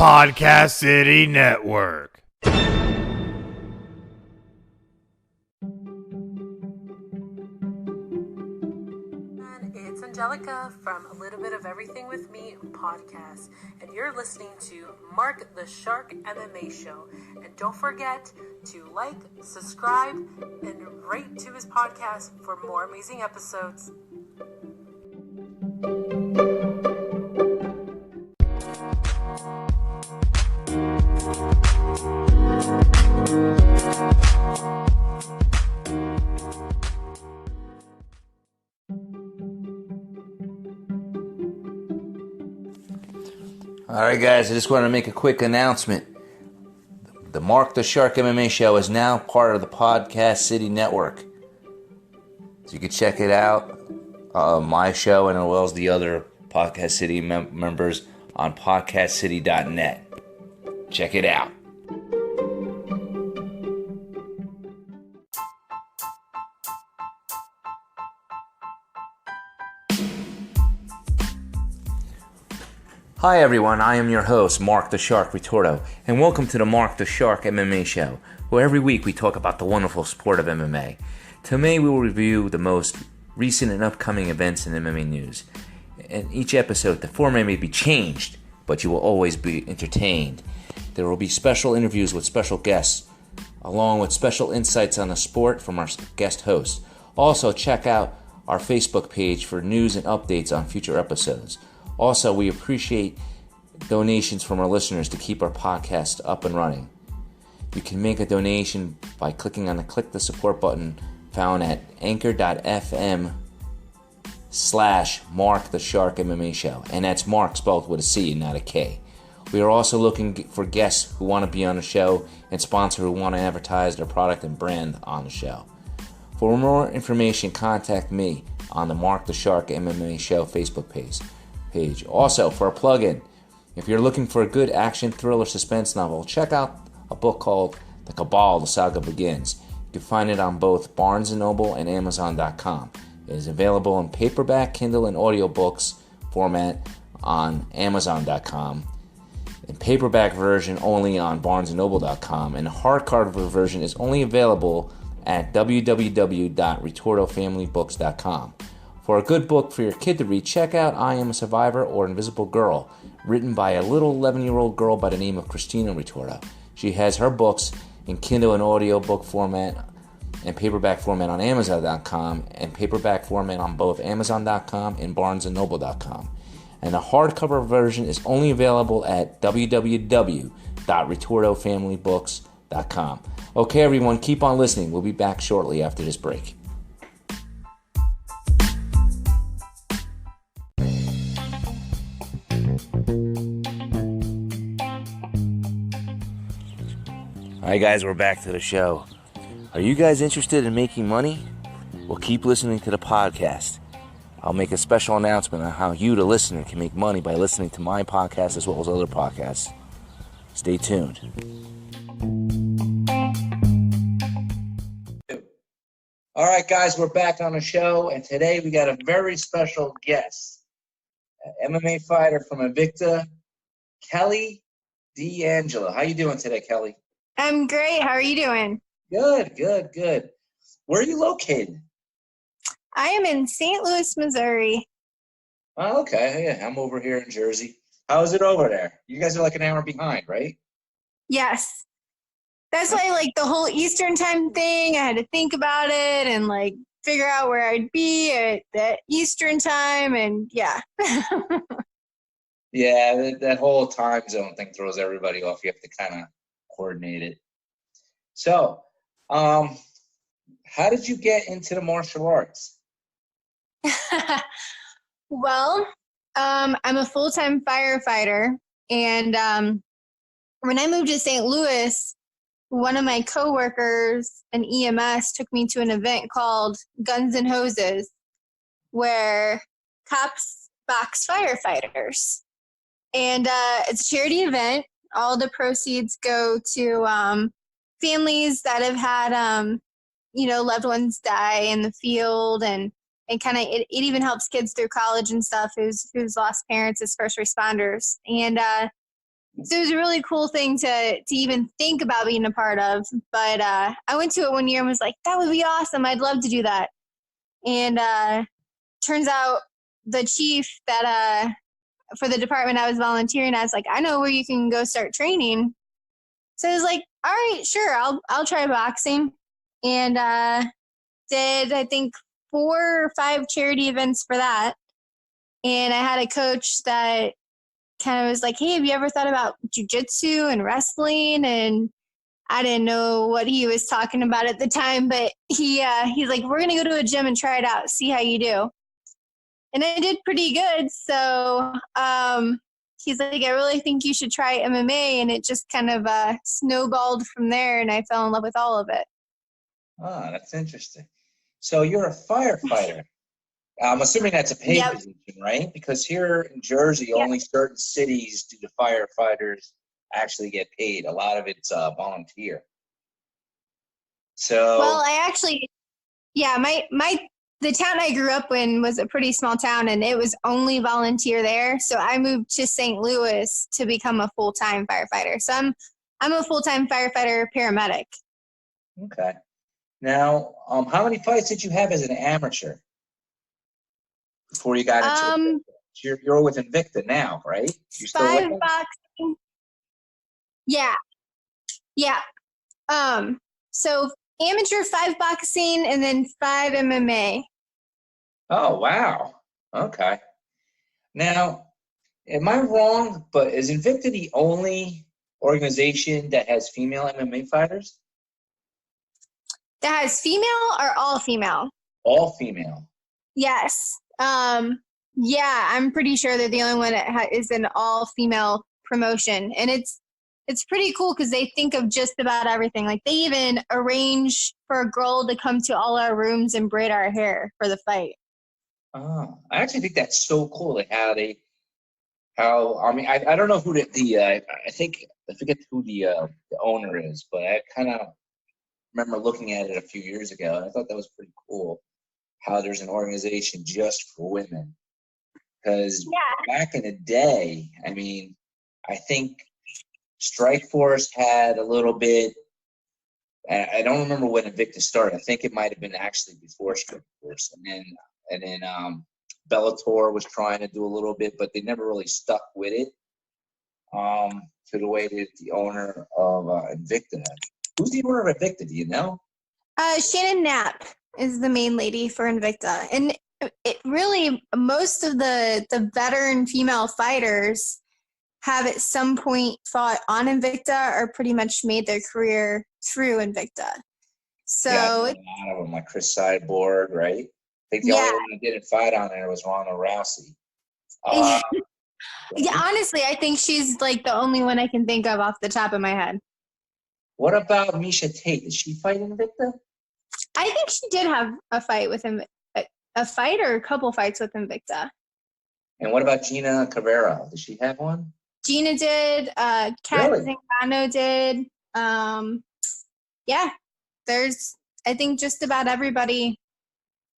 Podcast City Network. It's Angelica from A Little Bit of Everything with Me podcast, and you're listening to Marc the Shark MMA show. And don't forget to like, subscribe, and rate to his podcast for more amazing episodes. All right, guys, I just want to make a quick announcement. The Marc the Shark MMA show is now part of the Podcast City Network. So you can check it out, my show, and as well as the other Podcast City members on podcastcity.net. Check it out. Hi everyone, I am your host, Marc the Shark Ritordo, and welcome to the Marc the Shark MMA show, where every week we talk about the wonderful sport of MMA. Today we will review the most recent and upcoming events in MMA news. In each episode, the format may be changed, but you will always be entertained. There will be special interviews with special guests, along with special insights on the sport from our guest hosts. Also, check out our Facebook page for news and updates on future episodes. Also, we appreciate donations from our listeners to keep our podcast up and running. You can make a donation by clicking on the Click the Support button found at anchor.fm/Marc the Shark MMA show. And that's Marc spelled with a C and not a K. We are also looking for guests who want to be on the show and sponsors who want to advertise their product and brand on the show. For more information, contact me on the Marc the Shark MMA show Facebook page. Also, for a plug-in, if you're looking for a good action, thriller, suspense novel, check out a book called The Cabal, The Saga Begins. You can find it on both Barnes & Noble and Amazon.com. It is available in paperback, Kindle, and audiobooks format on Amazon.com. The paperback version only on BarnesandNoble.com, and the hardcover version is only available at www.retordofamilybooks.com. For a good book for your kid to read, check out I Am a Survivor or Invisible Girl, written by a little 11-year-old girl by the name of Christina Ritordo. She has her books in Kindle and audiobook format and paperback format on Amazon.com and paperback format on both Amazon.com and BarnesandNoble.com. And the hardcover version is only available at www.retordofamilybooks.com. Okay, everyone, keep on listening. We'll be back shortly after this break. Alright guys, we're back to the show. Are you guys interested in making money? Well, keep listening to the podcast. I'll make a special announcement on how you, the listener, can make money by listening to my podcast as well as other podcasts. Stay tuned. Alright guys, we're back on the show, and today we got a very special guest. An MMA fighter from Invicta, Kelly Angelo. How you doing today, Kelly? I'm great. How are you doing? Good. Where are you located? I am in St. Louis, Missouri. Oh, okay. Yeah, I'm over here in Jersey. How is it over there? You guys are like an hour behind, right? Yes. That's why, like, the whole Eastern time thing, I had to think about it and, like, figure out where I'd be at that Eastern time, and yeah. Yeah, that whole time zone thing throws everybody off. You have to kind of coordinate it. So, how did you get into the martial arts? Well, I'm a full-time firefighter, and when I moved to St. Louis, one of my coworkers in EMS took me to an event called Guns and Hoses, where cops box firefighters. And it's a charity event. All the proceeds go to families that have had, loved ones die in the field, and kind of it even helps kids through college and stuff who's lost parents as first responders. And So it was a really cool thing to even think about being a part of. But I went to it one year and was like, that would be awesome. I'd love to do that. And turns out the chief that for the department I was volunteering, I was like, I know where you can go start training. So I was like, all right, sure, I'll try boxing. And did, I think, 4 or 5 charity events for that. And I had a coach that kind of was like, hey, have you ever thought about jujitsu and wrestling? And I didn't know what he was talking about at the time, but he's like, we're going to go to a gym and try it out, see how you do. And I did pretty good. So he's like, I really think you should try MMA. And it just kind of snowballed from there. And I fell in love with all of it. Ah, that's interesting. So you're a firefighter. I'm assuming that's a paid Yep. position, right? Because here in Jersey, Yep. only certain cities do the firefighters actually get paid. A lot of it's volunteer. So, Well, I actually, yeah, the town I grew up in was a pretty small town, and it was only volunteer there. So I moved to St. Louis to become a full-time firefighter. So I'm a full-time firefighter paramedic. okay. Now, how many fights did you have as an amateur before you got into Invicta? You're with Invicta now, right? You're still 5 with them? boxing. Yeah. Yeah. So amateur 5 boxing and then 5 MMA. Oh, wow. Okay. Now, am I wrong, but is Invicta the only organization that has female MMA fighters? That has female or all female? All female. Yes. Yeah, I'm pretty sure they're the only one that is an all-female promotion, and it's pretty cool because they think of just about everything. Like they even arrange for a girl to come to all our rooms and braid our hair for the fight. Oh, I actually think that's so cool. Like I mean, I don't know who I think I forget who the owner is, but I kind of remember looking at it a few years ago, and I thought that was pretty cool. How there's an organization just for women. Because back in the day, I mean, I think Strike Force had a little bit. I don't remember when Invicta started. I think it might have been actually before Strike Force, and then Bellator was trying to do a little bit, but they never really stuck with it. To the way that the owner of Invicta. Who's the owner of Invicta? Do you know? Shannon Knapp is the main lady for Invicta, and it really most of the veteran female fighters have at some point fought on Invicta or pretty much made their career through Invicta. So yeah, a lot of them, like Chris Cyborg, right? I think the only one who didn't fight on there was Ronda Rousey. Yeah, honestly, I think she's like the only one I can think of off the top of my head. What about Misha Tate? Did she fight Invicta? I think she did have a fight with him, a fight or a couple fights with Invicta. And what about Gina Cabrera? Did she have one? Gina did. Kat Zingano did. Yeah, I think just about everybody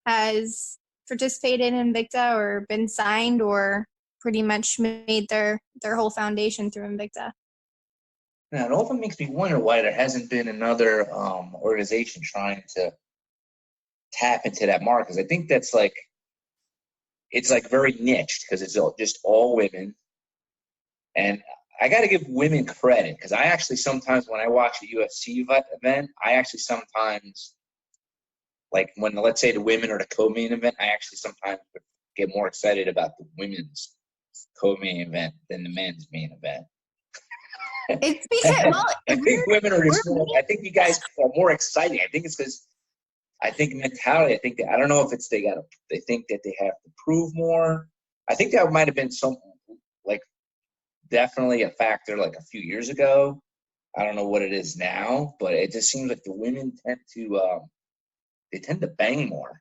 has participated in Invicta or been signed or pretty much made their whole foundation through Invicta. Now, it often makes me wonder why there hasn't been another organization trying to tap into that market. Because I think it's like very niched because it's just all women. And I got to give women credit because I actually sometimes when I watch a UFC event, I actually sometimes, like when, let's say, the women are the co-main event, I actually sometimes get more excited about the women's co-main event than the men's main event. It's because, I think women are just more, I think you guys are more exciting. I think it's because I think mentality, I don't know if it's they think that they have to prove more. I think that might have been something like definitely a factor like a few years ago. I don't know what it is now, but it just seems like the women tend to bang more.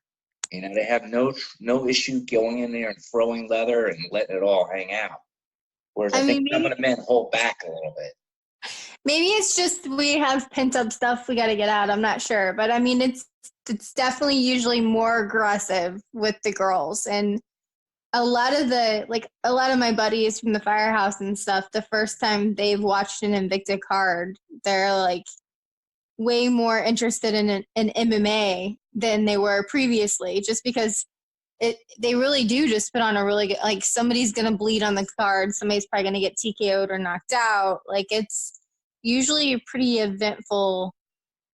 You know, they have no issue going in there and throwing leather and letting it all hang out. Whereas I think some of the men hold back a little bit. Maybe it's just we have pent up stuff we got to get out. I'm not sure, but I mean, it's definitely usually more aggressive with the girls, and a lot of my buddies from the firehouse and stuff, the first time they've watched an Invicta card, they're like way more interested in MMA than they were previously, just because they really do just put on a really good, like, somebody's gonna bleed on the card, somebody's probably gonna get TKO'd or knocked out. Like, it's usually a pretty eventful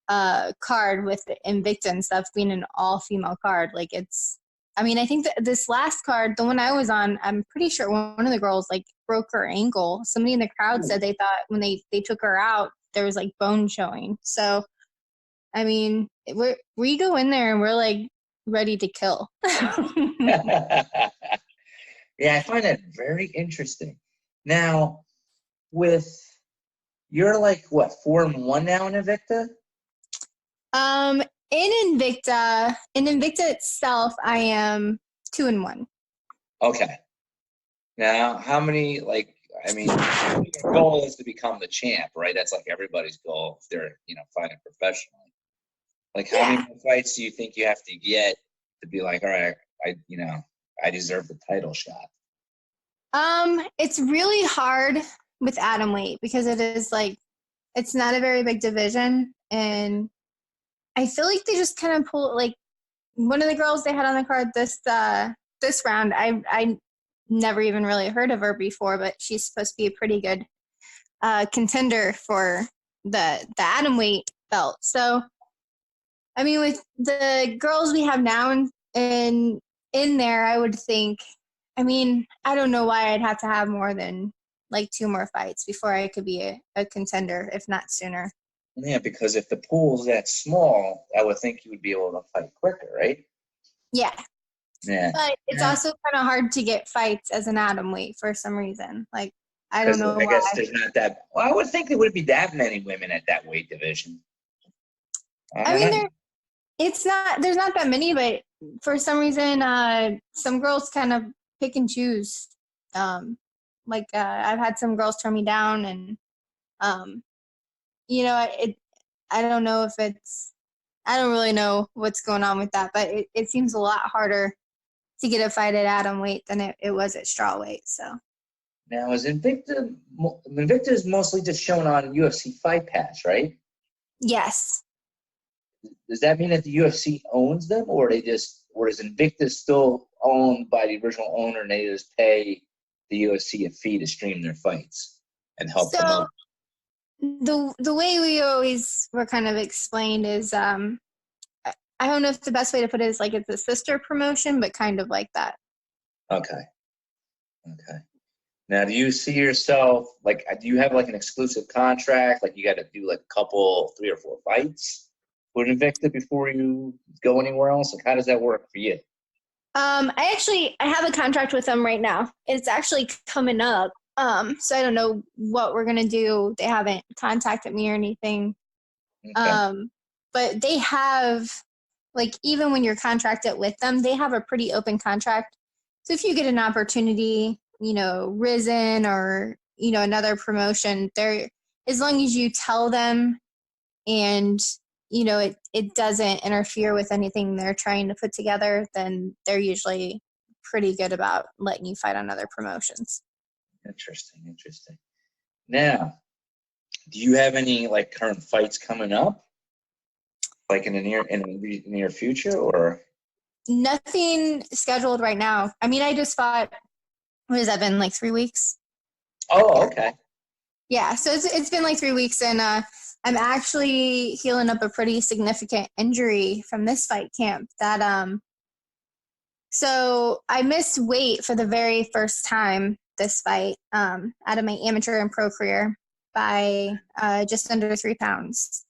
card with the Invicta and stuff being an all-female card. Like, it's, I mean, I think that this last card, the one I was on, I'm pretty sure one of the girls like broke her ankle. Somebody in the crowd said they thought when they took her out, there was like bone showing. So, I mean, we go in there and we're like ready to kill. Yeah, I find that very interesting. Now, you're like what, 4-1 now in Invicta? In Invicta itself, I am 2-1. Okay. Now, how many, like, I mean, your goal is to become the champ, right? That's like everybody's goal if they're, fighting professionally. Like, how many fights do you think you have to get to be like, all right, I deserve the title shot? It's really hard with atomweight because it is like, it's not a very big division, and I feel like they just kind of pull, like, one of the girls they had on the card this round, I never even really heard of her before, but she's supposed to be a pretty good contender for the atomweight belt. So, I mean, with the girls we have now in there, I would think, I mean, I don't know why I'd have to have more than like 2 more fights before I could be a contender, if not sooner. Yeah, because if the pool's that small, I would think you would be able to fight quicker, right? Yeah. Yeah. But it's also kind of hard to get fights as an atomweight for some reason. Like, I don't know why. I guess there's not that. Well, I would think there wouldn't be that many women at that weight division. I mean, there's not that many, but for some reason, some girls kind of pick and choose. I've had some girls turn me down, and I don't know if I don't really know what's going on with that, but it seems a lot harder to get a fight at atomweight than it was at strawweight. So now, is Invicta is mostly just shown on UFC Fight Pass, right? yes. Does that mean that the UFC owns them, or is Invicta still owned by the original owner and they just pay the UFC a fee to stream their fights and help promote? The way we always were kind of explained is, I don't know if the best way to put it is like it's a sister promotion, but kind of like that. Okay. Now, do you see yourself, like, do you have like an exclusive contract? Like, you got to do like a couple, 3 or 4 fights with Invicta before you go anywhere else? Like, how does that work for you? I have a contract with them right now. It's actually coming up. So I don't know what we're gonna do. They haven't contacted me or anything. Okay. But they have, like, even when you're contracted with them, they have a pretty open contract. So if you get an opportunity, Risen or, another promotion, as long as you tell them and, it doesn't interfere with anything they're trying to put together, then they're usually pretty good about letting you fight on other promotions. Interesting. Now, do you have any like current fights coming up, like in the near future, or? Nothing scheduled right now. I mean, I just fought. What has that been, like 3 weeks? Oh, okay. Yeah, so it's been like 3 weeks, and I'm actually healing up a pretty significant injury from this fight camp. So I missed weight for the very first time this fight out of my amateur and pro career by just under 3 pounds,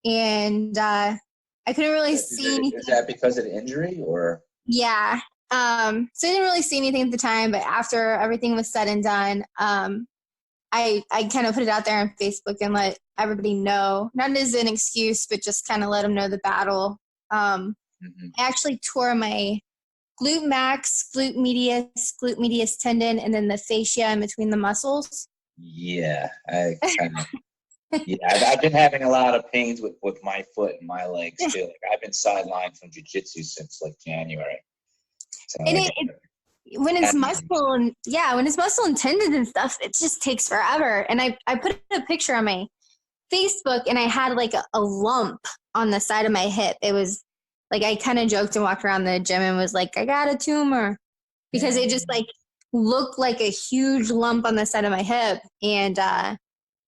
and I couldn't really see anything. Is that because of the injury, or? Yeah. So I didn't really see anything at the time, but after everything was said and done, I kind of put it out there on Facebook and let everybody know, not as an excuse, but just kind of let them know the battle. I actually tore my glute max, glute medius tendon, and then the fascia in between the muscles. Yeah, I've been having a lot of pains with my foot and my legs too. Like, I've been sidelined from jiu-jitsu since like January. So when it's muscle and when it's muscle and tendons and stuff, it just takes forever. And I put a picture on my Facebook, and I had like a lump on the side of my hip. It was like, I kind of joked and walked around the gym and was like, I got a tumor, because it just like looked like a huge lump on the side of my hip. And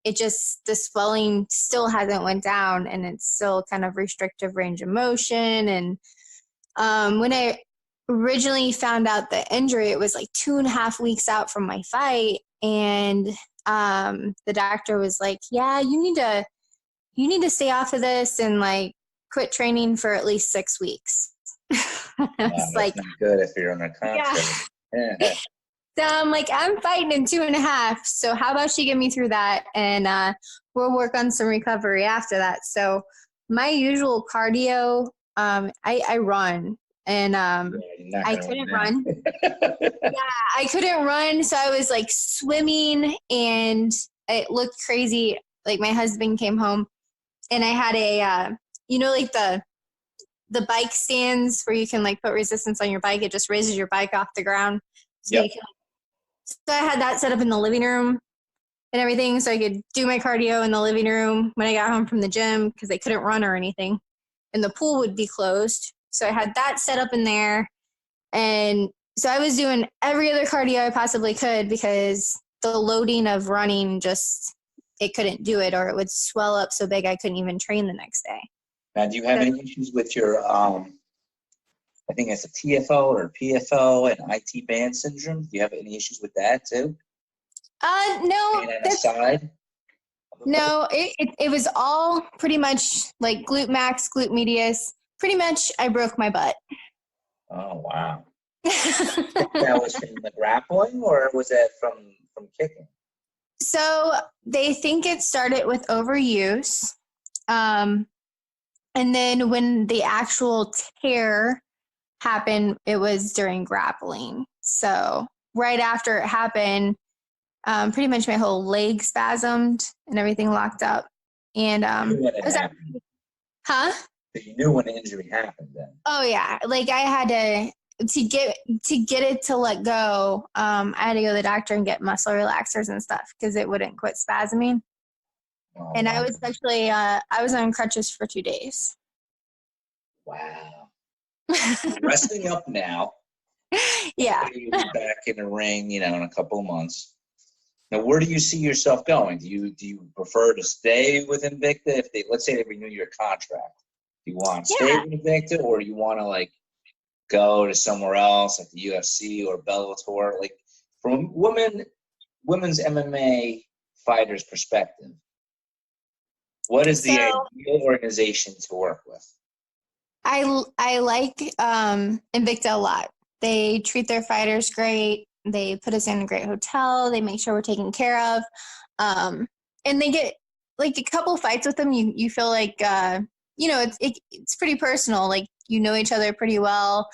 it just, the swelling still hasn't went down, and it's still kind of restrictive range of motion. And when I originally found out the injury, it was like 2.5 weeks out from my fight. And the doctor was like, yeah, you need to stay off of this and like quit training for at least 6 weeks. That's like, not good if you're on a contract. Yeah. So I'm like, I'm fighting in 2.5. So how about you get me through that? And we'll work on some recovery after that. So my usual cardio, I run. And I couldn't run. I couldn't run. So I was like swimming, and it looked crazy. Like my husband came home, and I had a, like the bike stands where you can like put resistance on your bike. It just raises your bike off the ground. So I had that set up in the living room and everything, so I could do my cardio in the living room when I got home from the gym, because I couldn't run or anything, and the pool would be closed. So I had that set up in there. And so I was doing every other cardio I possibly could, because the loading of running it couldn't do it, or it would swell up so big I couldn't even train the next day. Now, do you have any issues with your, I think it's a TFO or PFO and IT band syndrome? Do you have any issues with that too? No. No, it was all pretty much like glute max, glute medius. Pretty much I broke my butt. Oh, wow. That was from the grappling, or was that from kicking? So they think it started with overuse. And then when the actual tear happened, it was during grappling. So right after it happened, pretty much my whole leg spasmed and everything locked up. And So you knew when the injury happened then? Oh yeah, like I had to get it to let go. I had to go to the doctor and get muscle relaxers and stuff, because it wouldn't quit spasming. Oh, and wow. I was actually I was on crutches for 2 days. Wow. Resting up now. Yeah. You'll be back in the ring, in a couple of months. Now, where do you see yourself going? Do you prefer to stay with Invicta if let's say they renew your contract? Do you want to stay with Invicta, or do you want to like go to somewhere else like the UFC or Bellator? Like, from women's MMA fighters' perspective, what is the ideal organization to work with? I like Invicta a lot. They treat their fighters great. They put us in a great hotel. They make sure we're taken care of. And they get like a couple fights with them. You feel like, it's pretty personal. Like, each other pretty well.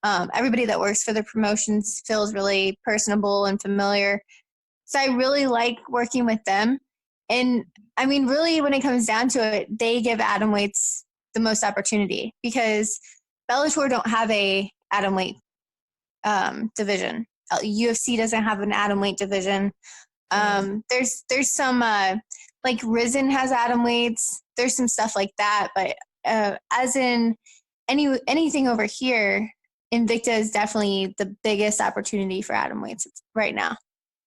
Everybody that works for the promotions feels really personable and familiar. So I really like working with them. And I mean, really, when it comes down to it, they give atomweights the most opportunity, because Bellator don't have a atomweight division. UFC doesn't have an atomweight division. There's some like Risen has atomweights. There's some stuff like that, but as in anything over here, Invicta is definitely the biggest opportunity for atomweights right now.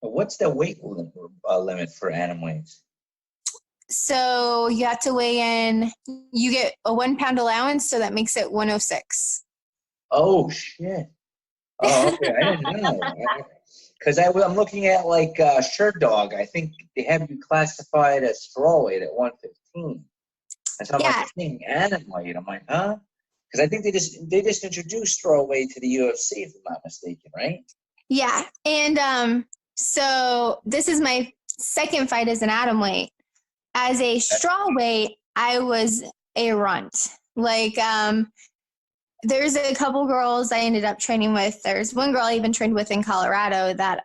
What's the weight limit for atomweights? So you have to weigh in. You get a 1 pound allowance, so that makes it 106. Oh shit! Oh, okay. I didn't know. Because I'm looking at like Shirt Dog. I think they have you classified as strawweight at 115. And so I'm like thinking atomweight. I'm like, huh? Because I think they just introduced strawweight to the UFC, if I'm not mistaken, right? Yeah, and so this is my second fight as an atomweight. As a strawweight, I was a runt. Like, there's a couple girls I ended up training with. There's one girl I even trained with in Colorado that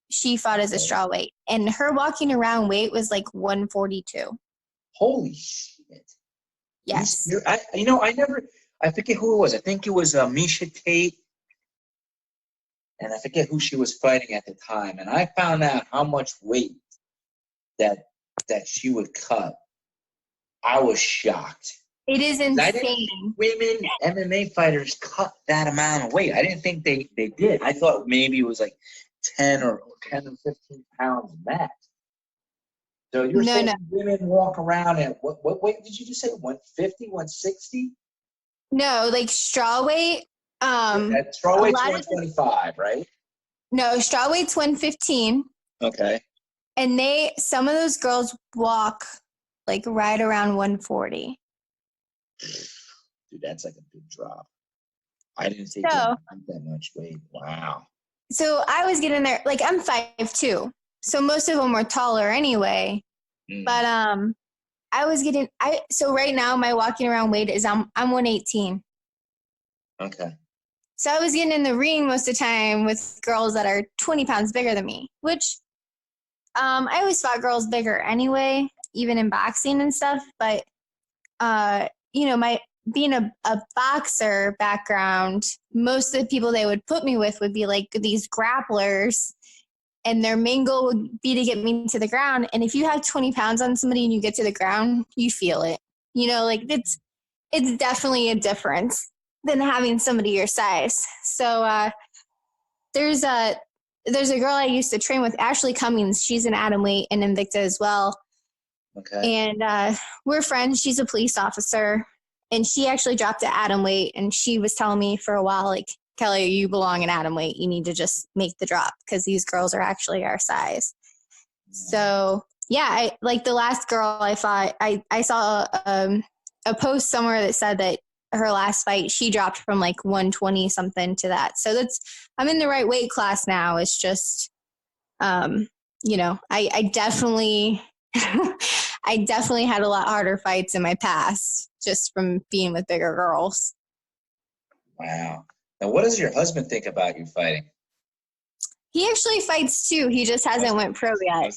she fought as a strawweight, and her walking around weight was like 142. Holy shit! Yes. I forget who it was. I think it was Misha Tate. and I forget who she was fighting at the time. And I found out how much weight that she would cut. I was shocked. It is I didn't think insane. women MMA fighters cut that amount of weight. I didn't think they did. I thought maybe it was like 10 or 15 pounds max. So you're saying women walk around at what weight did you just say? 150, 160? No, like straw weight. That straw weight's 125, right? No, straw weight's 115. Okay. And some of those girls walk like right around 140. Dude, that's like a big drop. I didn't think that much weight. Wow. So I was getting there, like I'm 5'2", so most of them were taller anyway. But so right now my walking around weight is I'm 118. Okay. So I was getting in the ring most of the time with girls that are 20 pounds bigger than me, which I always fought girls bigger anyway, even in boxing and stuff. But, my being a boxer background, most of the people they would put me with would be like these grapplers, and their main goal would be to get me to the ground. And if you have 20 pounds on somebody and you get to the ground, you feel it. Like it's definitely a difference than having somebody your size. So there's a girl I used to train with, Ashley Cummings. She's an atom weight in Invicta as well. Okay. And we're friends. She's a police officer, and she actually dropped to atom weight. And she was telling me for a while, like, Kelly, you belong in atom weight. You need to just make the drop because these girls are actually our size. So yeah, like the last girl I fought, I saw a post somewhere that said that her last fight, she dropped from like 120 something to that. So I'm in the right weight class now. It's just, I definitely, I definitely had a lot harder fights in my past just from being with bigger girls. Wow. Now, what does your husband think about you fighting? He actually fights too. He just hasn't went pro yet.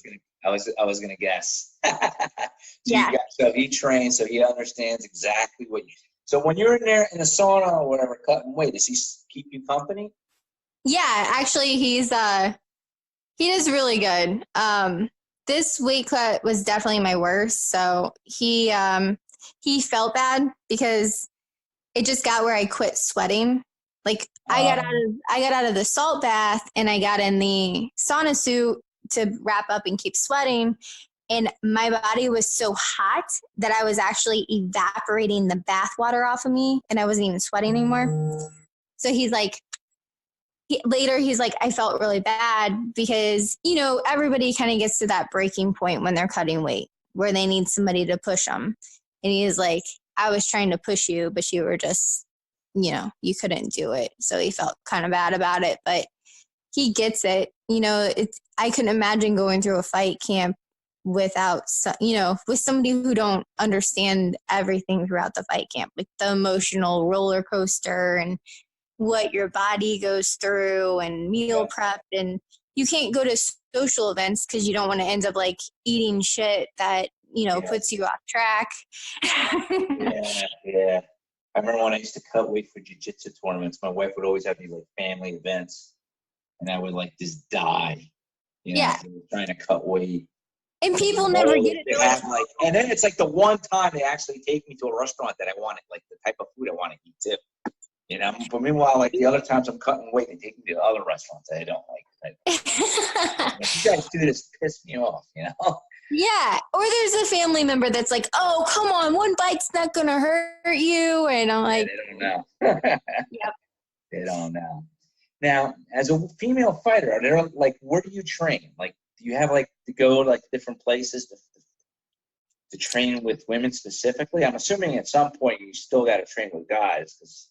I was gonna guess. Yeah. So he trains, so he understands exactly what you. So when you're in there in the sauna or whatever, cutting weight, does he keep you company? Yeah, actually, he does really good. This weight cut was definitely my worst. So he felt bad because it just got where I quit sweating. Like I got out of the salt bath and I got in the sauna suit to wrap up and keep sweating. And my body was so hot that I was actually evaporating the bath water off of me and I wasn't even sweating anymore. So he's like, I felt really bad because, everybody kind of gets to that breaking point when they're cutting weight where they need somebody to push them. And he's like, I was trying to push you, but you were just, you couldn't do it. So he felt kind of bad about it, but he gets it. I couldn't imagine going through a fight camp without, with somebody who don't understand everything throughout the fight camp, like the emotional roller coaster and what your body goes through and meal prep. And you can't go to social events because you don't want to end up like eating shit that, puts you off track. Yeah. I remember when I used to cut weight for jiu-jitsu tournaments, my wife would always have these like family events and I would like just die, trying to cut weight. And people never get it. And then it's like the one time they actually take me to a restaurant that I wanted, like the type of food I want to eat too. But meanwhile, like the other times I'm cutting weight, they take me to other restaurants that I don't like. You guys do this, piss me off, Yeah. Or there's a family member that's like, oh, come on, one bite's not going to hurt you. And I'm like, they don't know. Yep. They don't know. Now, as a female fighter, are there like, where do you train? Like, do you have like to go to like different places to train with women specifically? I'm assuming at some point you still got to train with guys because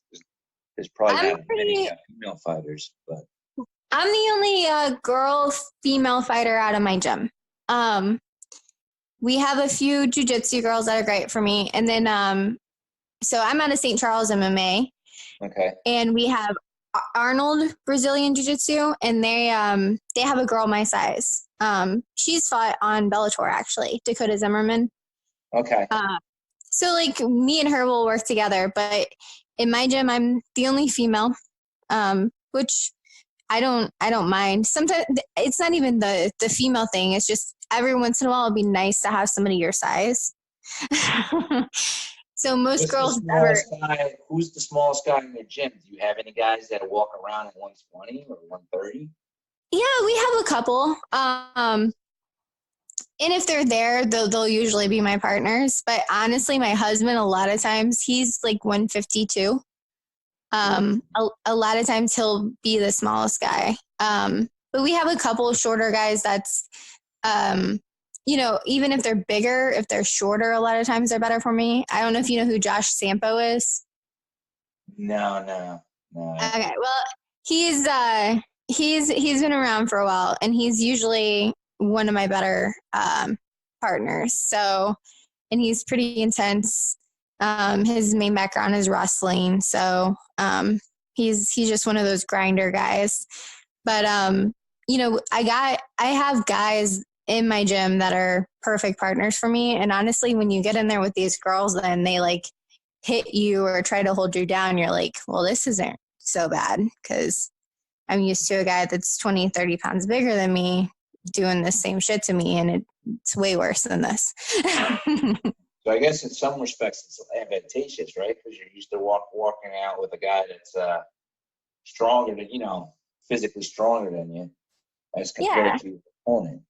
there's probably not many female fighters. But I'm the only girl female fighter out of my gym. We have a few jiu-jitsu girls that are great for me, and then so I'm out of St. Charles MMA. Okay. And we have Arnold Brazilian Jiu-Jitsu, and they have a girl my size. She's fought on Bellator actually, Dakota Zimmerman. Okay. So like me and her will work together, but in my gym I'm the only female, which I don't mind. Sometimes it's not even the female thing. It's just every once in a while it'd be nice to have somebody your size. So most girls never. Who's the smallest guy in your gym? Do you have any guys that walk around at 120 or 130? Yeah, we have a couple. And if they're there, they'll usually be my partners. But honestly, my husband, a lot of times, he's like 152. A lot of times he'll be the smallest guy. But we have a couple of shorter guys that's, you know, even if they're bigger, if they're shorter, a lot of times they're better for me. I don't know if you know who Josh Sampo is. No. Okay, well, he's been around for a while, and he's usually one of my better partners. So, and he's pretty intense. His main background is wrestling, so he's just one of those grinder guys. But you know, I have guys in my gym that are perfect partners for me. And honestly, when you get in there with these girls, then they like hit you or try to hold you down, you're like, well, this isn't so bad because I'm used to a guy that's 20, 30 pounds bigger than me doing the same shit to me, and it's way worse than this. So I guess in some respects it's advantageous, right? Because you're used to walking out with a guy that's stronger than, physically stronger than you as compared to your opponent.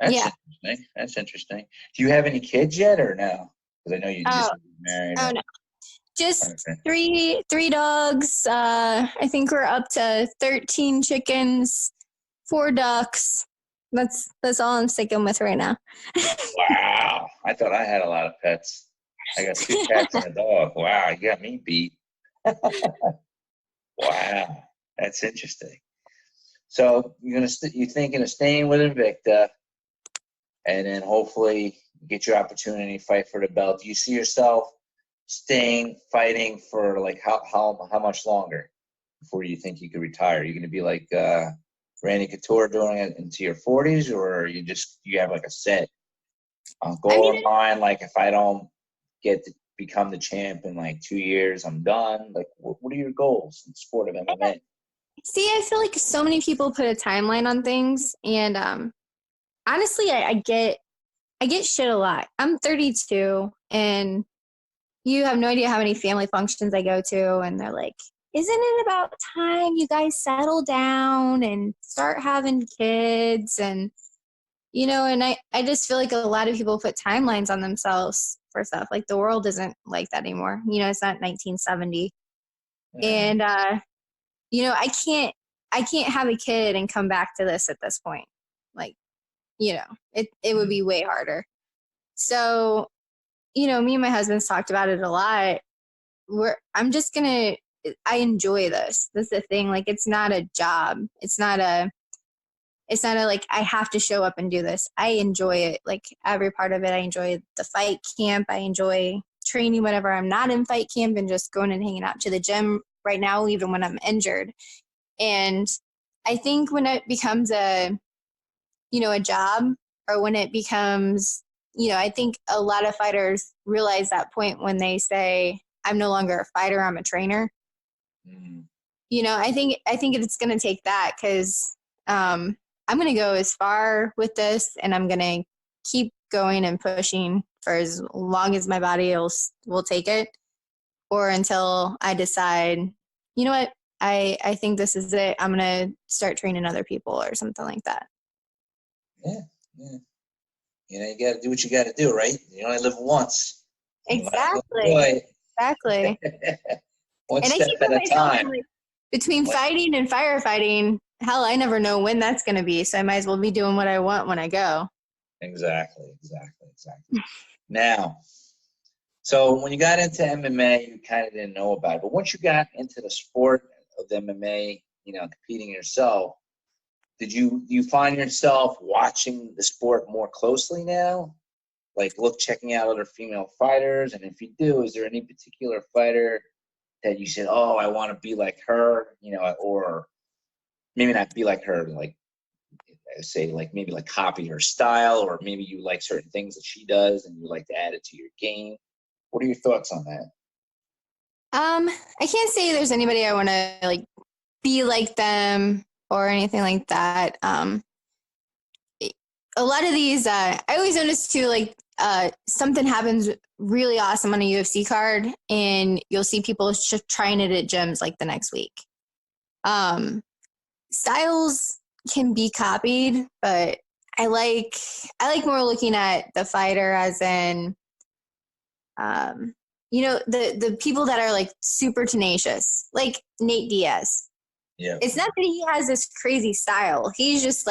That's interesting. That's interesting. Do you have any kids yet or no? Because I know you just married. Oh, no. Just three dogs. I think we're up to 13 chickens, 4 ducks. That's all I'm sticking with right now. Wow. I thought I had a lot of pets. I got 2 cats and a dog. Wow, you got me beat. Wow. That's interesting. So you're thinking of staying with Invicta and then hopefully get your opportunity to fight for the belt. Do you see yourself fighting for like how much longer before you think you could retire? Are you going to be like Randy Couture doing it into your 40s, or you have like a set goal in mind? Like, if I don't get to become the champ in like 2 years, I'm done. Like, what are your goals in the sport of MMA? See, I feel like so many people put a timeline on things, and honestly, I get shit a lot. I'm 32, and you have no idea how many family functions I go to, and they're like, isn't it about time you guys settle down and start having kids? And, and I just feel like a lot of people put timelines on themselves for stuff. Like, the world isn't like that anymore. It's not 1970. And, I can't have a kid and come back to this at this point. Like, it would be way harder. So, me and my husband's talked about it a lot. I enjoy this. That's the thing. Like, it's not a job. It's not a like, I have to show up and do this. I enjoy it. Like, every part of it. I enjoy the fight camp. I enjoy training whenever I'm not in fight camp and just going and hanging out to the gym right now, even when I'm injured. And I think when it becomes a job, or when it becomes, I think a lot of fighters realize that point when they say, I'm no longer a fighter, I'm a trainer. I think it's going to take that, because I'm going to go as far with this, and I'm going to keep going and pushing for as long as my body will take it, or until I decide, you know what, I think this is it. I'm going to start training other people or something like that. Yeah. You got to do what you got to do, right? You only live once. Exactly. One step at a time. Like, between fighting and firefighting, hell, I never know when that's going to be. So I might as well be doing what I want when I go. Exactly. Now, so when you got into MMA, you kind of didn't know about it. But once you got into the sport of MMA, competing yourself, do you find yourself watching the sport more closely now? Like, checking out other female fighters? And if you do, is there any particular fighter that you said, oh, I want to be like her, or maybe not be like her, like, say, like, maybe like copy her style, or maybe you like certain things that she does and you like to add it to your game? What are your thoughts on that? I can't say there's anybody I want to like be like them or anything like that. A lot of these, I always notice too, like something happens really awesome on a UFC card, and you'll see people trying it at gyms like the next week. Styles can be copied, but I like more looking at the fighter as in, the people that are like super tenacious, like Nate Diaz. Yeah. It's not that he has this crazy style. He's just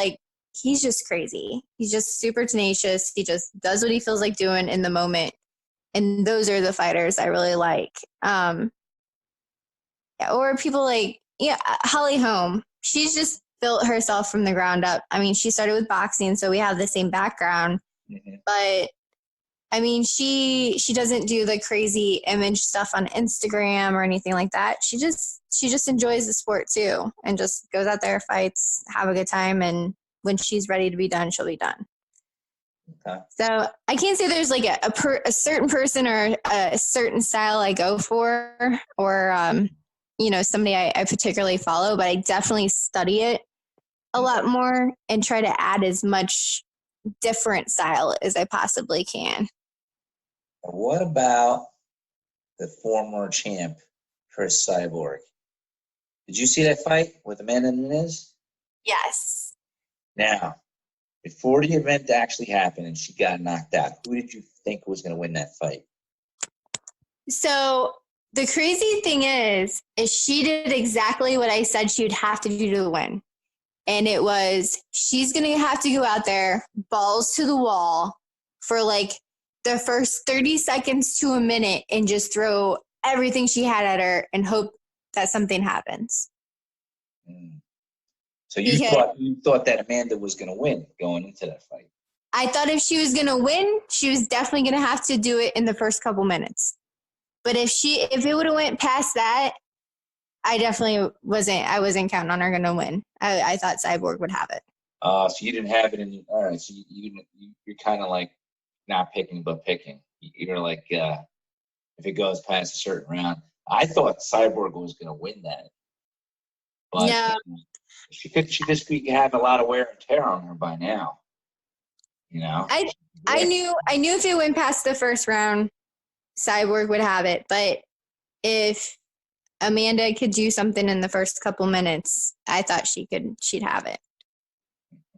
crazy. He's just super tenacious. He just does what he feels like doing in the moment. And those are the fighters I really like. Or people like, Holly Holm. She's just built herself from the ground up. I mean, she started with boxing, so we have the same background. Mm-hmm. But I mean, she doesn't do the crazy image stuff on Instagram or anything like that. She just enjoys the sport too, and just goes out there, fights, have a good time, and when she's ready to be done, she'll be done. Okay. So I can't say there's like a certain person or a certain style I go for, or somebody I particularly follow, but I definitely study it a lot more and try to add as much different style as I possibly can. What about the former champ, Chris Cyborg? Did you see that fight with Amanda Nunes? Yes. Now, before the event actually happened and she got knocked out, who did you think was going to win that fight? So the crazy thing is she did exactly what I said she would have to do to win. And it was, she's going to have to go out there, balls to the wall for like the first 30 seconds to a minute and just throw everything she had at her and hope that something happens. So you thought that Amanda was going to win going into that fight? I thought if she was going to win, she was definitely going to have to do it in the first couple minutes. But if it would have went past that, I definitely wasn't counting on her going to win. I thought Cyborg would have it. So you didn't have it in. All right. So you're kind of like not picking, but picking. You're like, if it goes past a certain round, I thought Cyborg was going to win that. But no. She just could have a lot of wear and tear on her by now. I knew if it went past the first round, Cyborg would have it. But if Amanda could do something in the first couple minutes, I thought she'd have it.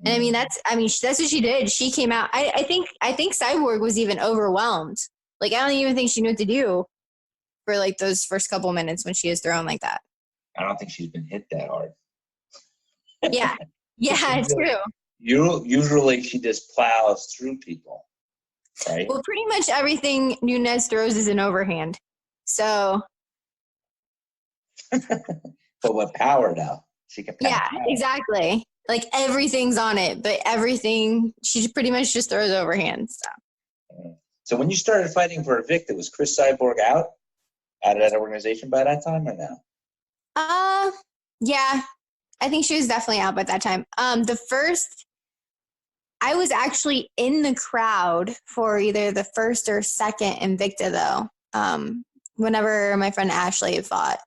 And I mean, that's what she did. She came out. I think Cyborg was even overwhelmed. Like, I don't even think she knew what to do for like those first couple minutes when she is thrown like that. I don't think she's been hit that hard. Yeah. Yeah, it's true. Usually she just plows through people, right? Well, pretty much everything Nunes throws is an overhand. So. But with power now, she can. Yeah, exactly. Like everything's on it, but everything she pretty much just throws overhand. So when you started fighting for Invicta, was Chris Cyborg out of that organization by that time or no? Yeah. I think she was definitely out by that time. I was actually in the crowd for either the first or second Invicta though. Whenever my friend Ashley fought.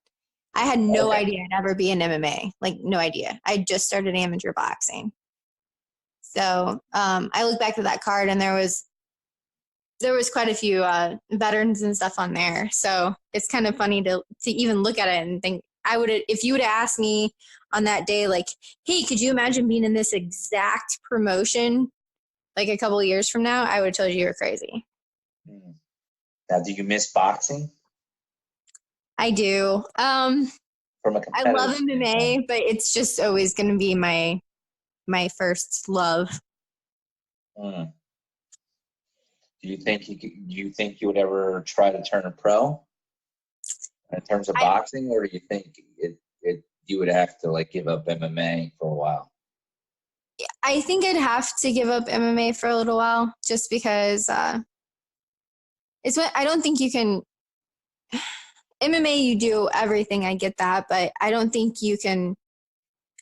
I had no idea I'd ever be in MMA. Like, no idea. I just started amateur boxing. So I look back at that card, and there was quite a few veterans and stuff on there. So it's kind of funny to even look at it and think, if you would have asked me on that day, like, hey, could you imagine being in this exact promotion like a couple of years from now? I would have told you were crazy. Now, do you miss boxing? I do. From a I love MMA, but it's just always going to be my first love. Do you think you would ever try to turn a pro in terms of boxing, or do you think you would have to like give up MMA for a while? I think I'd have to give up MMA for a little while, just because it's what I don't think you can. MMA, you do everything. I get that, but I don't think you can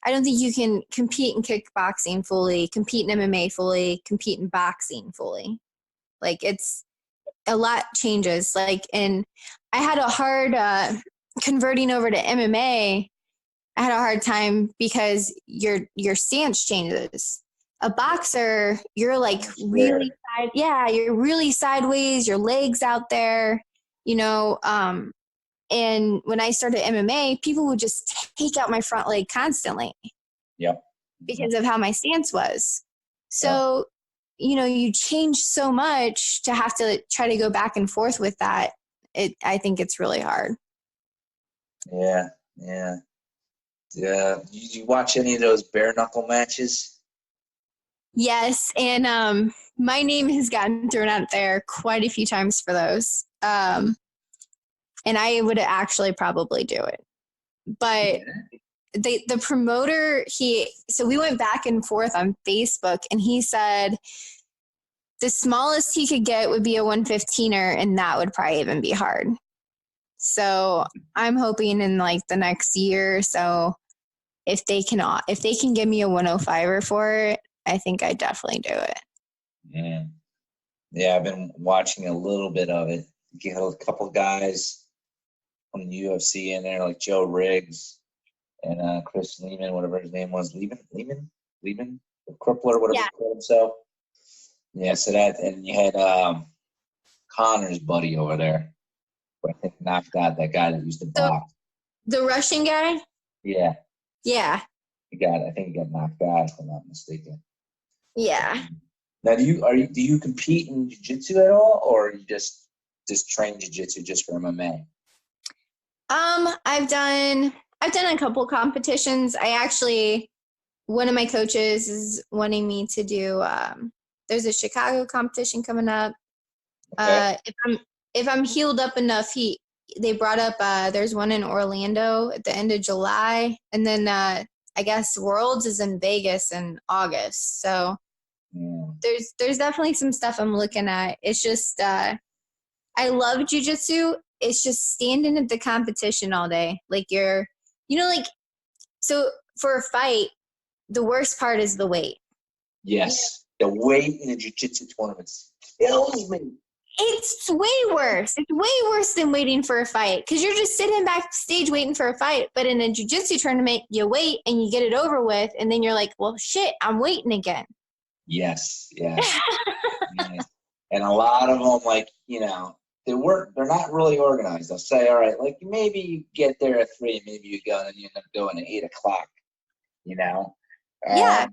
compete in kickboxing fully, compete in MMA fully, compete in boxing fully. Like, it's a lot changes. Like, and I had a hard converting over to MMA I had a hard time because your stance changes. A boxer, you're like really you're really sideways, your legs out there, you know. And when I started MMA, people would just take out my front leg constantly. Yep. Because of how my stance was. So, you know, you change so much to have to try to go back and forth with that. I think it's really hard. Yeah. Did you watch any of those bare knuckle matches? Yes, and my name has gotten thrown out there quite a few times for those. And I would actually probably do it. But the promoter, so we went back and forth on Facebook, and he said the smallest he could get would be a 115er, and that would probably even be hard. So I'm hoping in like the next year or so, if they can give me a 105er for it, I think I'd definitely do it. Yeah, I've been watching a little bit of it. You had a couple guys from the UFC in there, like Joe Riggs and Chris Lehman, whatever his name was, Lehman, the Crippler, whatever he called himself. Yeah, so that, and you had Connor's buddy over there, who I think knocked out that guy that used to box. The Russian guy? Yeah. Yeah. I think he got knocked out, if I'm not mistaken. Yeah. Now, do you compete in jiu-jitsu at all, or you just train jiu-jitsu just for MMA? I've done a couple competitions. One of my coaches is wanting me to do there's a Chicago competition coming up. Okay. If I'm healed up enough, they brought up there's one in Orlando at the end of July, and then I guess Worlds is in Vegas in August. So there's definitely some stuff I'm looking at. It's just I love jiu-jitsu. It's just standing at the competition all day. Like so for a fight, the worst part is the weight. Yes. The weight in the jiu-jitsu tournaments kills me. It's way worse. It's way worse than waiting for a fight because you're just sitting backstage waiting for a fight. But in a jiu-jitsu tournament, you wait and you get it over with, and then you're like, well, shit, I'm waiting again. Yes. Yes. And a lot of them, like, you know, they're not really organized. They'll say, all right, like maybe you get there at 3, maybe you go and you end up going at 8 o'clock, you know? Yeah.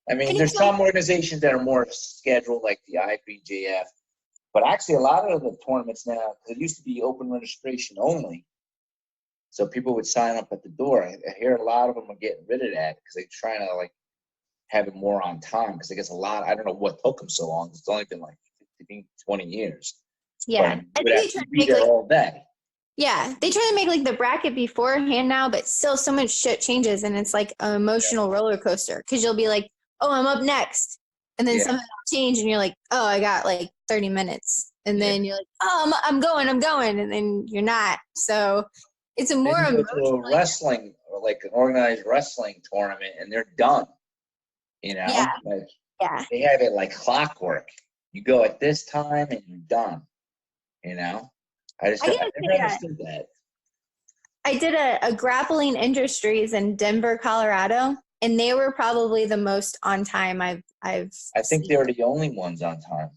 I mean, there's some organizations that are more scheduled, like the IBJF. But actually, a lot of the tournaments now, it used to be open registration only. So people would sign up at the door. I hear a lot of them are getting rid of that because they're trying to, like, have it more on time. Because I guess I don't know what took them so long. It's only been like 15, 20 years. Yeah. But you would have to be there all day. Yeah. They try to make, like, the bracket beforehand now, but still so much shit changes. And it's like an emotional roller coaster because you'll be like, oh, I'm up next. And then something will change and you're like, oh, I got like 30 minutes. And then you're like, oh, I'm going. And then you're not. So it's a more emotional. A wrestling, or like an organized wrestling tournament, and they're done. You know? Yeah. Like, they have it like clockwork. You go at this time and you're done. You know? I never understood that. I did a grappling industries in Denver, Colorado. And they were probably the most on time I've I think they were the only ones on time.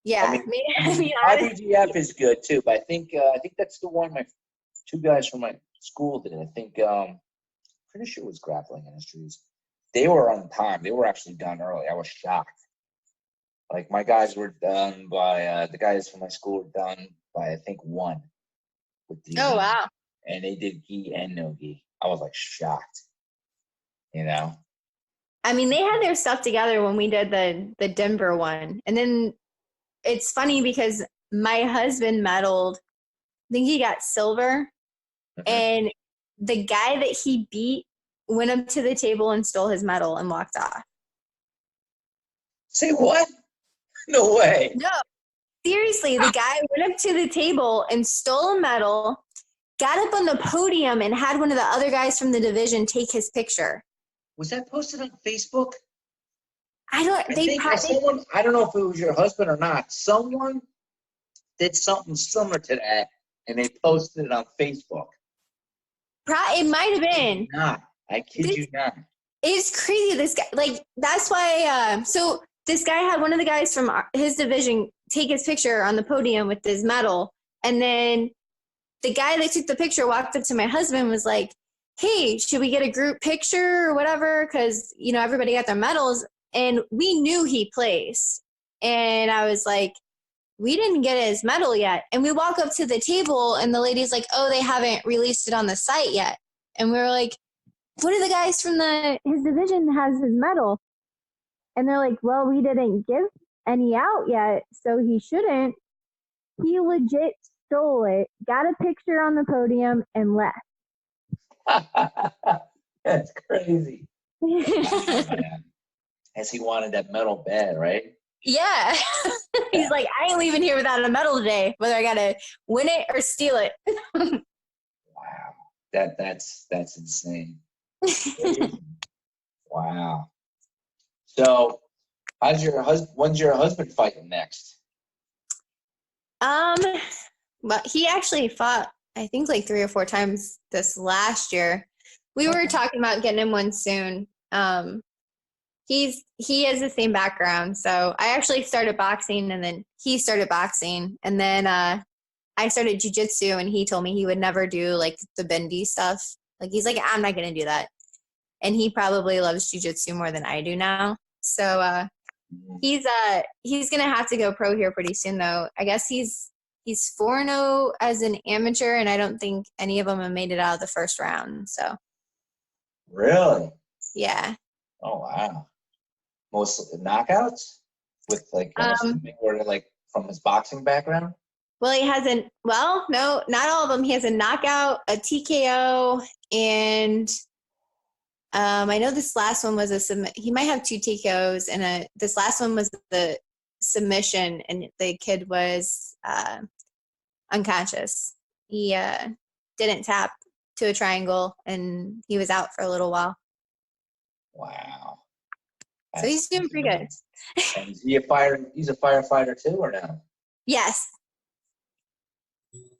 Yeah. I mean IBGF is good too, but I think that's the one my 2 guys from my school did. I think pretty sure it was Grappling Industries. They were on time. They were actually done early. I was shocked. Like my guys were done by the guys from my school were done by I think 1. Oh wow. And they did gi and no gi. I was like shocked. You know? I mean, they had their stuff together when we did the Denver one. And then it's funny because my husband medaled, I think he got silver. And the guy that he beat went up to the table and stole his medal and walked off. Say what? No way. No, seriously, the guy went up to the table and stole a medal, got up on the podium and had one of the other guys from the division take his picture. Was that posted on Facebook? I don't know if it was your husband or not. Someone did something similar to that, and they posted it on Facebook. It might have been. Not. I kid you not. It's crazy. This guy, like, that's why. So this guy had one of the guys from his division take his picture on the podium with his medal. And then the guy that took the picture walked up to my husband and was like, hey, should we get a group picture or whatever? Because, everybody got their medals. And we knew he placed. And I was like, we didn't get his medal yet. And we walk up to the table and the lady's like, oh, they haven't released it on the site yet. And we were like, one of the guys from his division has his medal. And they're like, well, we didn't give any out yet, so he shouldn't. He legit stole it, got a picture on the podium, and left. That's crazy. As he wanted that medal bad, right? Yeah. He's like, I ain't leaving here without a medal today, whether I got to win it or steal it. Wow. That's insane. Wow. So, when's your husband fighting next? But he actually fought, I think, like 3 or 4 times this last year. We were talking about getting him one soon. He has the same background. So I actually started boxing, and then he started boxing, and then I started jiu-jitsu, and he told me he would never do like the bendy stuff. Like, he's like, I'm not gonna do that. And he probably loves jiu-jitsu more than I do now. So he's gonna have to go pro here pretty soon, though. I guess he's 4-0 as an amateur, and I don't think any of them have made it out of the first round. So Really? yeah. Oh wow. Most knockouts with like or like from his boxing background? Well, he hasn't. Well, no, not all of them. He has a knockout, a TKO, and I know this last one was a submit. He might have 2 TKOs, and this last one was the submission, and the kid was unconscious. He didn't tap to a triangle, and he was out for a little while. Wow. So he's doing pretty good. And is he he's a firefighter too, or no? Yes.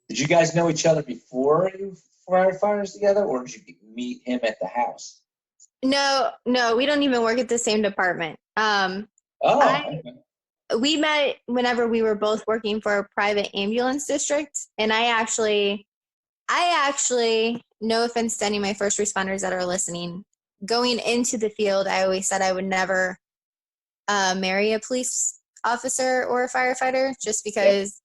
Did you guys know each other before you firefighters together, or did you meet him at the house? No, we don't even work at the same department. Okay. We met whenever we were both working for a private ambulance district, and I actually, no offense to any of my first responders that are listening, going into the field, I always said I would never marry a police officer or a firefighter, just because,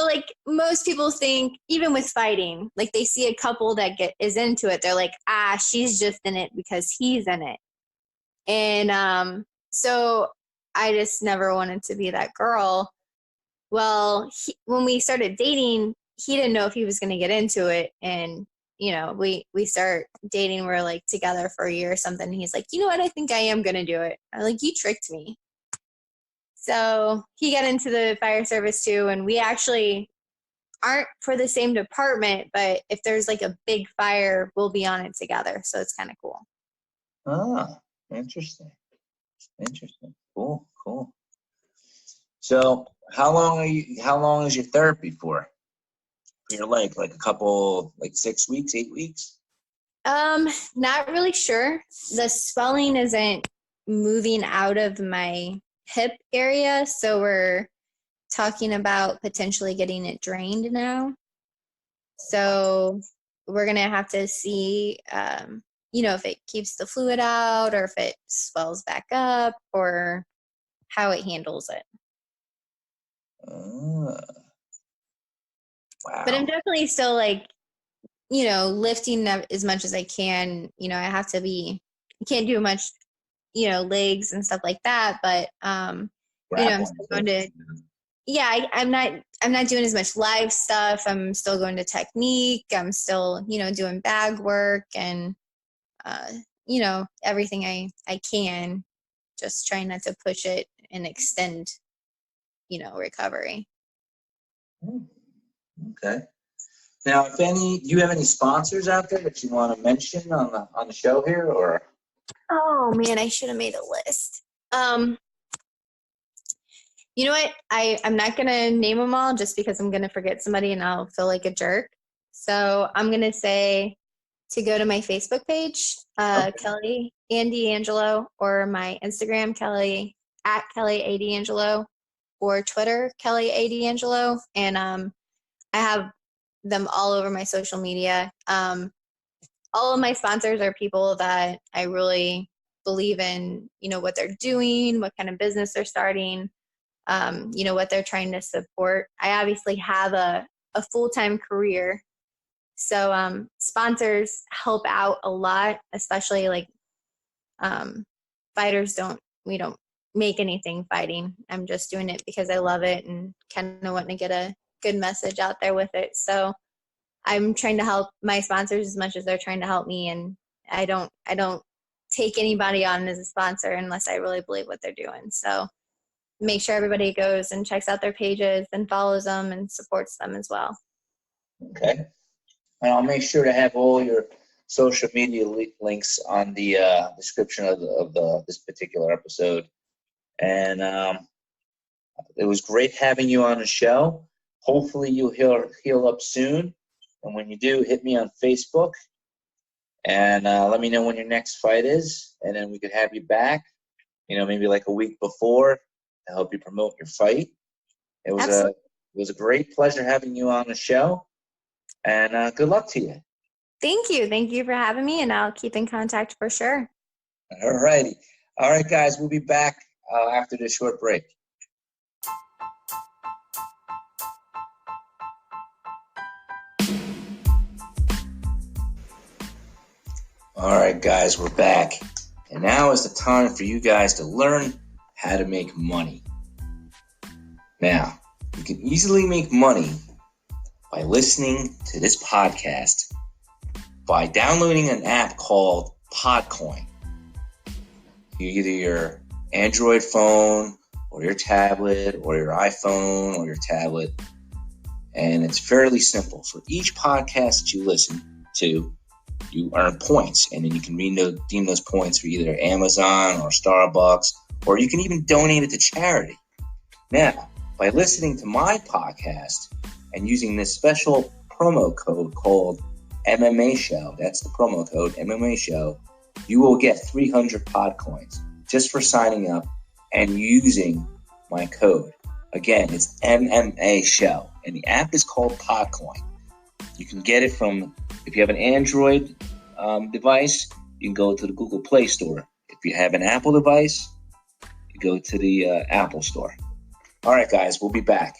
like most people think, even with fighting, like they see a couple that is into it, they're like, she's just in it because he's in it. And so I just never wanted to be that girl. Well, when we started dating, he didn't know if he was going to get into it. And, we start dating. We're like together for a year or something. And he's like, you know what? I think I am going to do it. I'm like, you tricked me. So he got into the fire service too. And we actually aren't for the same department, but if there's like a big fire, we'll be on it together. So it's kind of cool. Ah, interesting. Cool. So how long is your therapy for? For your leg? Like a couple, like 6 weeks, 8 weeks? Not really sure. The swelling isn't moving out of my hip area, so we're talking about potentially getting it drained now. So we're gonna have to see, if it keeps the fluid out or if it swells back up or how it handles it. Wow. But I'm definitely still like, lifting as much as I can. I can't do much, legs and stuff like that. But, I'm still going to, I'm not doing as much live stuff. I'm still going to technique. I'm still, doing bag work and, everything I can, just trying not to push it and extend, recovery. Okay. Now, do you have any sponsors out there that you want to mention on the show here, or? Oh man, I should have made a list. You know what? I'm not gonna name them all just because I'm gonna forget somebody and I'll feel like a jerk. So I'm gonna say to go to my Facebook page, Kelly Andy Angelo, or my Instagram, Kelly at Kelly A. D'Angelo, or Twitter, Kelly A. D'Angelo. And I have them all over my social media. All of my sponsors are people that I really believe in, what they're doing, what kind of business they're starting, what they're trying to support. I obviously have a full-time career. So sponsors help out a lot, especially like fighters we don't make anything fighting. I'm just doing it because I love it and kind of want to get a good message out there with it. So I'm trying to help my sponsors as much as they're trying to help me. And I don't take anybody on as a sponsor unless I really believe what they're doing. So make sure everybody goes and checks out their pages and follows them and supports them as well. Okay. And I'll make sure to have all your social media links on the description of this particular episode. And it was great having you on the show. Hopefully you'll heal up soon. And when you do, hit me on Facebook and let me know when your next fight is. And then we could have you back, maybe like a week before to help you promote your fight. It was a great pleasure having you on the show. And good luck to you. Thank you. Thank you for having me, and I'll keep in contact for sure. All righty. All right, guys, we'll be back after this short break. All right, guys, we're back. And now is the time for you guys to learn how to make money. Now, you can easily make money by listening to this podcast by downloading an app called Podcoin. Either your Android phone or your tablet or your iPhone or your tablet. And it's fairly simple. For each podcast that you listen to, you earn points, and then you can redeem those points for either Amazon or Starbucks, or you can even donate it to charity. Now, by listening to my podcast and using this special promo code called MMA Show, that's the promo code MMA Show, you will get 300 Podcoins just for signing up and using my code. Again, it's MMA Show, and the app is called Podcoin. You can get it from, if you have an Android device, you can go to the Google Play Store. If you have an Apple device, you go to the Apple Store. All right, guys, we'll be back.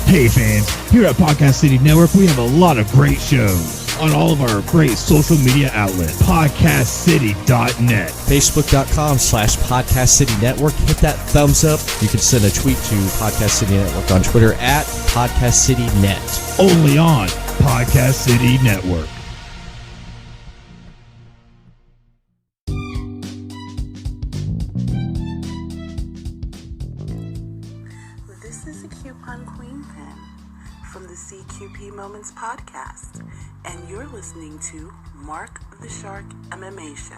Hey fans, here at Podcast City Network, we have a lot of great shows on all of our great social media outlets. PodcastCity.net. Facebook.com/Podcast City Network. Hit that thumbs up. You can send a tweet to Podcast City Network on Twitter at Podcast City Net. Only on Podcast City Network. This is a Coupon Queen Pin from the CQP Moments podcast, and you're listening to Marc the Shark MMA Show.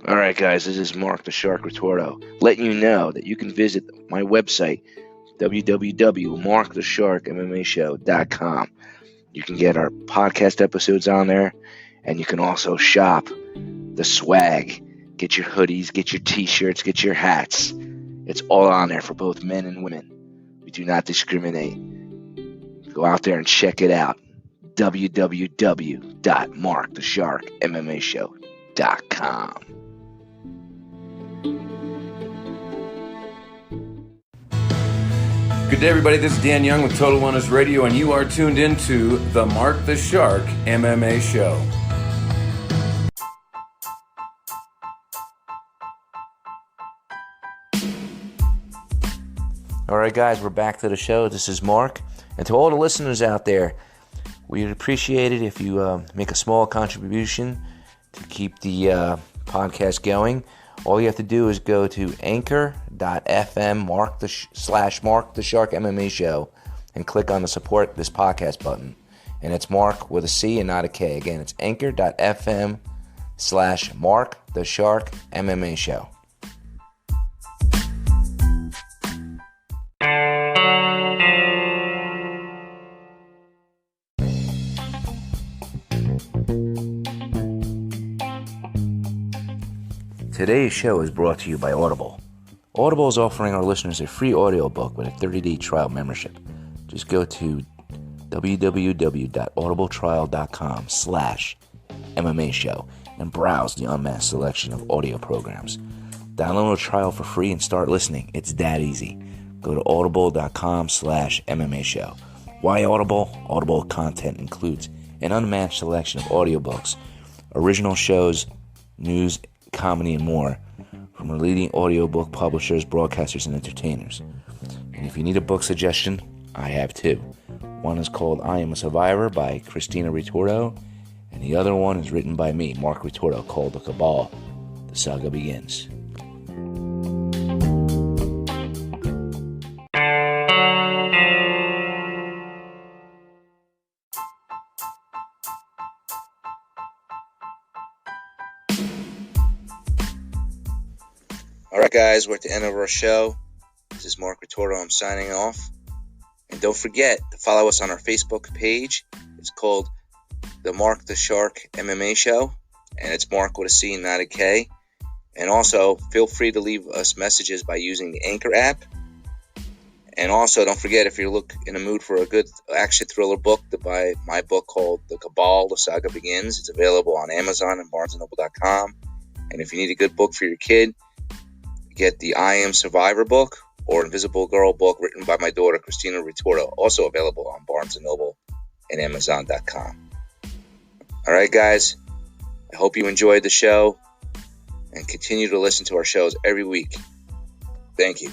All right, guys, this is Marc the Shark Retorto, letting you know that you can visit my website, www.markthesharkmmashow.com. You can get our podcast episodes on there, and you can also shop the swag. Get your hoodies, get your t-shirts, get your hats. It's all on there for both men and women. We do not discriminate. Go out there and check it out. www.markthesharkmmashow.com. Good day, everybody. This is Dan Young with Total Wellness Radio, and you are tuned into the Marc the Shark MMA Show. All right, guys, we're back to the show. This is Marc. And to all the listeners out there, we'd appreciate it if you make a small contribution to keep the podcast going. All you have to do is go to anchor.fm Mark the Shark MMA Show and click on the support this podcast button. And it's Mark with a C and not a K. Again, it's anchor.fm /Mark the Shark MMA Show. Today's show is brought to you by Audible. Audible is offering our listeners a free audiobook with a 30-day trial membership. Just go to www.audibletrial.com/MMA Show and browse the unmatched selection of audio programs. Download a trial for free and start listening. It's that easy. Go to audible.com/MMA Show. Why Audible? Audible content includes an unmatched selection of audiobooks, original shows, news, comedy, and more from our leading audiobook publishers, broadcasters, and entertainers. And if you need a book suggestion, I have two. One is called I Am a Survivor by Christina Ritordo, and the other one is written by me, Marc Ritordo, called The Cabal, The Saga Begins. All right, guys, we're at the end of our show. This is Marc Ritordo. I'm signing off. And don't forget to follow us on our Facebook page. It's called The Marc the Shark MMA Show. And it's Mark with a C and not a K. And also, feel free to leave us messages by using the Anchor app. And also, don't forget, if you look in the mood for a good action thriller book, to buy my book called The Cabal, The Saga Begins. It's available on Amazon and BarnesandNoble.com. And if you need a good book for your kid, get the I Am Survivor book or Invisible Girl book written by my daughter, Christina Ritordo, also available on Barnes & Noble and Amazon.com. All right, guys, I hope you enjoyed the show and continue to listen to our shows every week. Thank you.